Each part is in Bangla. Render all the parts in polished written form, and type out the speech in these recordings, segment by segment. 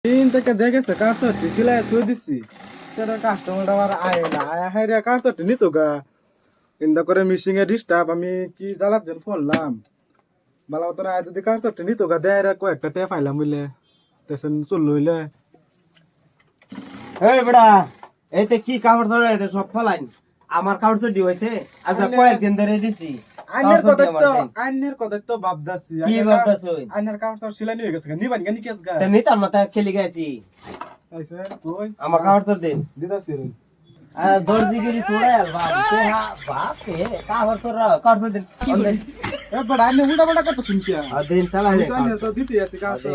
তিন থেকে দেখেছে কারচটি সিলাই তুই দিচ্ছি সেটা কাস্টমার আবার আয় না আয় হাই রে কারচটি নিত গা ইন্দা করে মিশিং এর ডিস্টার্ব আমি কি জ্বালার জন্য ফোনলাম বালা মতন আয় যদি কারচটি নিত গা দেয় রে কয়েকটা টে পাইলাম বুঝলে স্টেশন চল লইলে এই বেড়া এইতে কি কাপড় ধরে এতে সব ফলাইন আমার কাপড় চটি হইছে আচ্ছা কয়েকদিন ধরে দিছি আইনের কথা তো ভাবদাছি কি ভাবতাছ আইনের কারচট সিলাই নিয়ে গেছে নিবান গানি কেস গা তে নিতাম না তা খেলি গেছি আইছে কই আমার কাপড় চট দিন দিদাছি রে দর্জিগিরি ছড়াই বাপ তে হা বাপ তে কাপড় চট কাপড় দিন এ বড় আইনে উল্টা পাল্টা করতে শুনতিয়া দিন চালাই তো আইনে তো দিতে আছে কারচট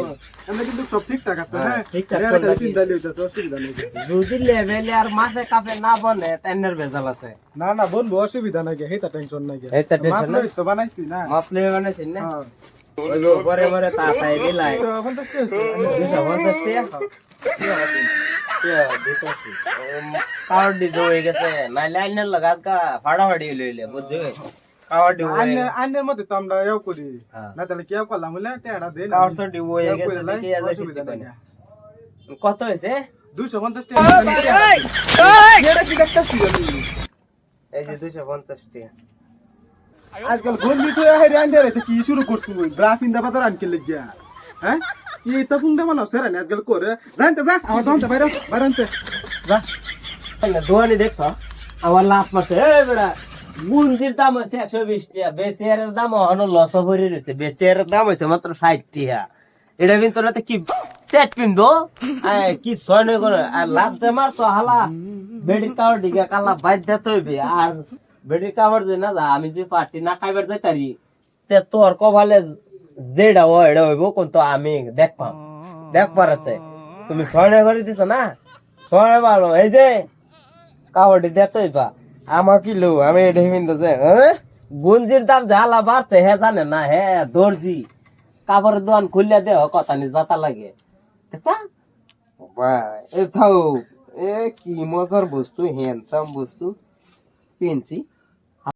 আমরা কিন্তু সব ঠিকঠাক আছে হ্যাঁ ঠিকঠাক এর করে একটা রাখি। চিন্তা লইতাছে অসুবিধা নেই যদি লেভেলে আর মাঝে কাপে না বনে টেনের ভেজাল আছে না না বলবো অসুবিধা নাই হেতা টেনশন নাই হেতা tension নাই? তো বানাইছি না মাপলে বানাইছেন না হ্যাঁ ওই পরে পরে তাড়াতাড়ি দিলাই তো এখন তো শেষ 250 কাওয়ার ডিজো হয়ে গেছে নাইলে আইনের লাগাস গা ফাড়াফাড়ি লইলে বুঝছো কাওয়ার ডিজো আইনের মধ্যে তো আমরা এও করি হ্যাঁ। না তাহলে কেউ করলাম বলে টেড়া দেন কাওয়ার সব ডিজো হয়ে এও গেছে করে লাই, দেখি আজ অসুবিধা কিছু নাই। কত হয়েছে 250 টাকা এটা কি দেখতেছি আমি এই যে 250 টাকা আজকাল গঞ্জি তো হেরে আন্ডার এটা কি শুরু করছিস ওই ব্রাফ ইন দা বাজার আনকে লাগিয়া হ্যাঁ কি এটা ফুংটা বানাও সেরা না আজকাল করে জানতে যা আমার দমতে বাইরে বাইরে যা না দোয়ানি দেখছ আমার লাভ মারছে এই বেড়া গুঞ্জির দাম হচ্ছে 120 টাকা বেচের দাম হলো লস ভরে রয়েছে বেচের দাম হচ্ছে মাত্র 60 টাকা এটা কিন্তু না কি সেট পিনবো কি সয়ন করে আর লাভ জামার তো হালা বেডি কাওয়ার দিকে কালা বাইদ দিতে হইবে আর বেডি কাওয়ার যে না আমি যে পার্টি না খাইবার যাইতারি তে তোর কভালে যেটা ও এটা হইব কোন তো আমি দেখবার আছে তুমি সয়ন করে দিছ না সয়ন ভালো এই যে কাওয়ারটি দিতে হইবা আমার কি লো আমি এটা হিমিন্দা যে গুঞ্জির দাম ঝালা বাড়ছে হে জানে না হে দর্জি কাপড়ের দোকান খুললে দেহ কথা নি যাতা লাগে এ থাও এ কি মজার বস্তু হ্যান্ডসাম বস্তু পেন্সি